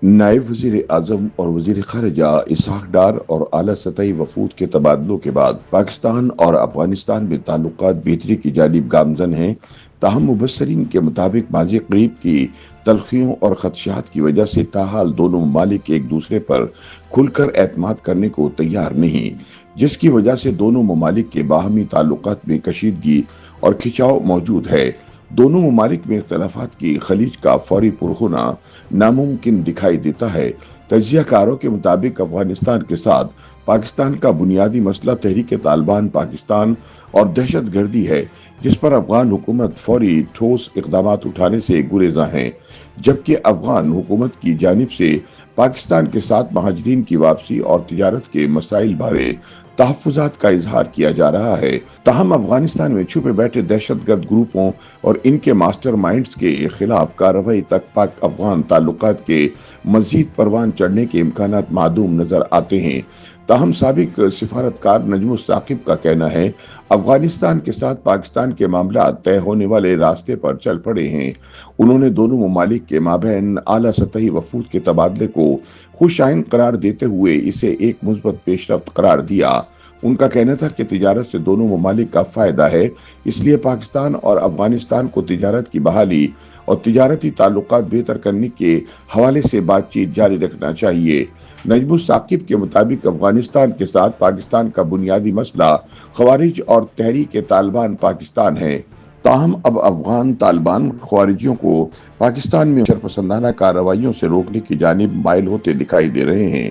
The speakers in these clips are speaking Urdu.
نائب وزیر اعظم اور وزیر خارجہ اسحاق ڈار اور اعلیٰ سطحی وفود کے تبادلوں کے بعد پاکستان اور افغانستان میں تعلقات بہتری کی جانب گامزن ہیں، تاہم مبصرین کے مطابق ماضی قریب کی تلخیوں اور خدشات کی وجہ سے تاحال دونوں ممالک ایک دوسرے پر کھل کر اعتماد کرنے کو تیار نہیں، جس کی وجہ سے دونوں ممالک کے باہمی تعلقات میں کشیدگی اور کھچاؤ موجود ہے۔ دونوں ممالک میں اختلافات کی خلیج کا فوری پر ہونا ناممکن دکھائی دیتا ہے۔ تجزیہ کاروں کے مطابق افغانستان کے ساتھ پاکستان کا بنیادی مسئلہ تحریک طالبان پاکستان اور دہشت گردی ہے، جس پر افغان حکومت فوری ٹھوس اقدامات اٹھانے سے گریزاں ہے، جبکہ افغان حکومت کی جانب سے پاکستان کے ساتھ مہاجرین کی واپسی اور تجارت کے مسائل بارے تحفظات کا اظہار کیا جا رہا ہے۔ تاہم افغانستان میں چھپے بیٹھے دہشت گرد گروپوں اور ان کے ماسٹر مائنڈز کے خلاف کارروائی تک پاک افغان تعلقات کے مزید پروان چڑھنے کے امکانات معدوم نظر آتے ہیں۔ تاہم سابق سفارتکار نجم الثاقب کا کہنا ہے، افغانستان کے ساتھ پاکستان کے معاملات طے ہونے والے راستے پر چل پڑے ہیں۔ انہوں نے دونوں ممالک کے مابین اعلیٰ سطحی وفود کے تبادلے کو خوش آئند قرار دیتے ہوئے اسے ایک مثبت پیش رفت قرار دیا۔ ان کا کہنا تھا کہ تجارت سے دونوں ممالک کا فائدہ ہے، اس لیے پاکستان اور افغانستان کو تجارت کی بحالی اور تجارتی تعلقات بہتر کرنے کے حوالے سے بات چیت جاری رکھنا چاہیے۔ نجم الثاقب کے مطابق افغانستان کے ساتھ پاکستان کا بنیادی مسئلہ خوارج اور تحریک طالبان پاکستان ہے۔ تاہم اب افغان طالبان خوارجیوں کو پاکستان میں شرپسندانہ کارروائیوں سے روکنے کی جانب مائل ہوتے دکھائی دے رہے ہیں۔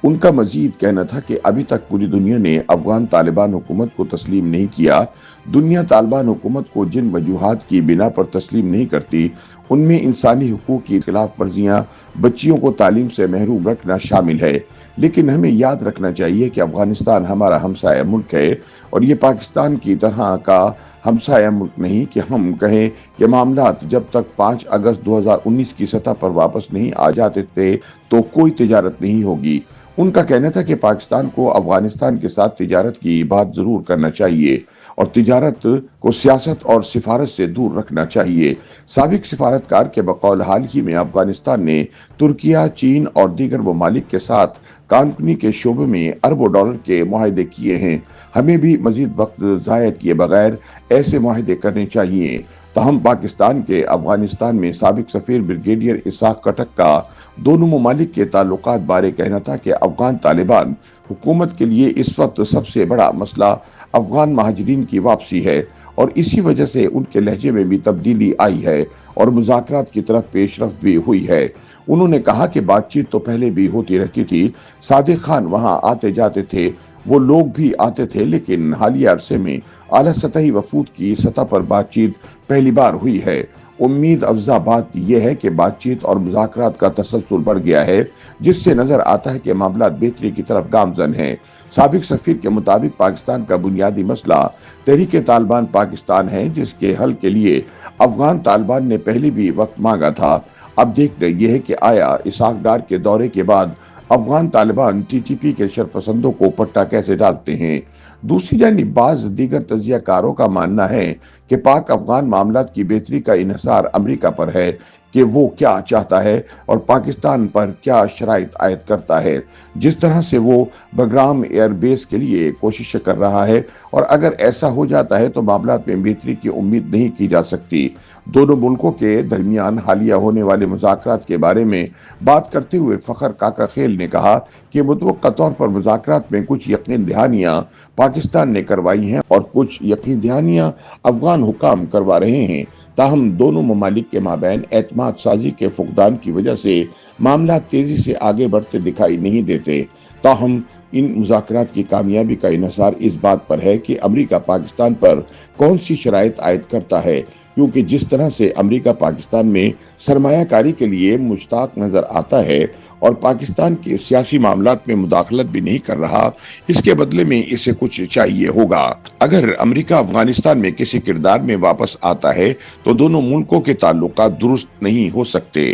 ان کا مزید کہنا تھا کہ ابھی تک پوری دنیا نے افغان طالبان حکومت کو تسلیم نہیں کیا۔ دنیا طالبان حکومت کو جن وجوہات کی بنا پر تسلیم نہیں کرتی، ان میں انسانی حقوق کی خلاف ورزیاں، بچیوں کو تعلیم سے محروم رکھنا شامل ہے۔ لیکن ہمیں یاد رکھنا چاہیے کہ افغانستان ہمارا ہمسایہ ملک ہے اور یہ پاکستان کی طرح کا ہمسایہ ملک نہیں کہ ہم کہیں کہ معاملات جب تک 5 اگست 2019 کی سطح پر واپس نہیں آ جاتے تھے تو کوئی تجارت نہیں ہوگی۔ ان کا کہنا تھا کہ پاکستان کو افغانستان کے ساتھ تجارت کی بات ضرور کرنا چاہیے اور تجارت کو سیاست اور سفارت سے دور رکھنا چاہیے۔ سابق سفارتکار کے بقول حال ہی میں افغانستان نے ترکیہ، چین اور دیگر ممالک کے ساتھ کان کنی کے شعبے میں اربوں ڈالر کے معاہدے کیے ہیں۔ ہمیں بھی مزید وقت ضائع کیے بغیر ایسے معاہدے کرنے چاہیے۔ تاہم پاکستان کے افغانستان میں سابق سفیر بریگیڈیئر اسحاق کٹک کا دونوں ممالک کے تعلقات بارے کہنا تھا کہ افغان طالبان حکومت کے لیے اس وقت سب سے بڑا مسئلہ افغان مہاجرین کی واپسی ہے اور اسی وجہ سے ان کے لہجے میں بھی تبدیلی آئی ہے اور مذاکرات کی طرف پیش رفت بھی ہوئی ہے۔ انہوں نے کہا کہ بات چیت تو پہلے بھی ہوتی رہتی تھی، صادق خان وہاں آتے جاتے تھے، وہ لوگ بھی آتے تھے، لیکن حالیہ عرصے میں اعلیٰ سطحی وفود کی سطح پر بات چیت پہلی بار ہوئی ہے۔ امید افزا بات یہ ہے کہ بات چیت اور مذاکرات کا تسلسل بڑھ گیا ہے، جس سے نظر آتا ہے کہ معاملات بہتری کی طرف گامزن ہیں۔ سابق سفیر کے مطابق پاکستان کا بنیادی مسئلہ تحریک طالبان پاکستان ہے، جس کے حل کے لیے افغان طالبان نے پہلے بھی وقت مانگا تھا۔ اب دیکھنا یہ ہے کہ آیا اسحاق ڈار کے دورے کے بعد Afghan Taliban T T P کے شرپسندوں کو پٹا کیسے ڈالتے ہیں۔ دوسری جانب بعض دیگر تجزیہ کاروں کا ماننا ہے کہ پاک افغان معاملات کی بہتری کا انحصار امریکہ پر ہے کہ وہ کیا چاہتا ہے اور پاکستان پر کیا شرائط عائد کرتا ہے۔ جس طرح سے وہ بگرام ایئر بیس کے لیے کوششیں کر رہا ہے، اور اگر ایسا ہو جاتا ہے تو معاملات میں بہتری کی امید نہیں کی جا سکتی۔ دونوں ملکوں کے درمیان حالیہ ہونے والے مذاکرات کے بارے میں بات کرتے ہوئے فخر کاکا خیل نے کہا کہ متوقع طور پر مذاکرات میں کچھ یقین دہانیاں پاکستان نے کروائی ہیں اور کچھ یقین دہانیاں افغان حکام کروا رہے ہیں۔ تاہم دونوں ممالک کے مابین اعتماد سازی کے فقدان کی وجہ سے معاملات تیزی سے آگے بڑھتے دکھائی نہیں دیتے۔ تاہم ان مذاکرات کی کامیابی کا انحصار اس بات پر ہے کہ امریکہ پاکستان پر کون سی شرائط عائد کرتا ہے، کیونکہ جس طرح سے امریکہ پاکستان میں سرمایہ کاری کے لیے مشتاق نظر آتا ہے اور پاکستان کے سیاسی معاملات میں مداخلت بھی نہیں کر رہا، اس کے بدلے میں اسے کچھ چاہیے ہوگا۔ اگر امریکہ افغانستان میں کسی کردار میں واپس آتا ہے تو دونوں ملکوں کے تعلقات درست نہیں ہو سکتے۔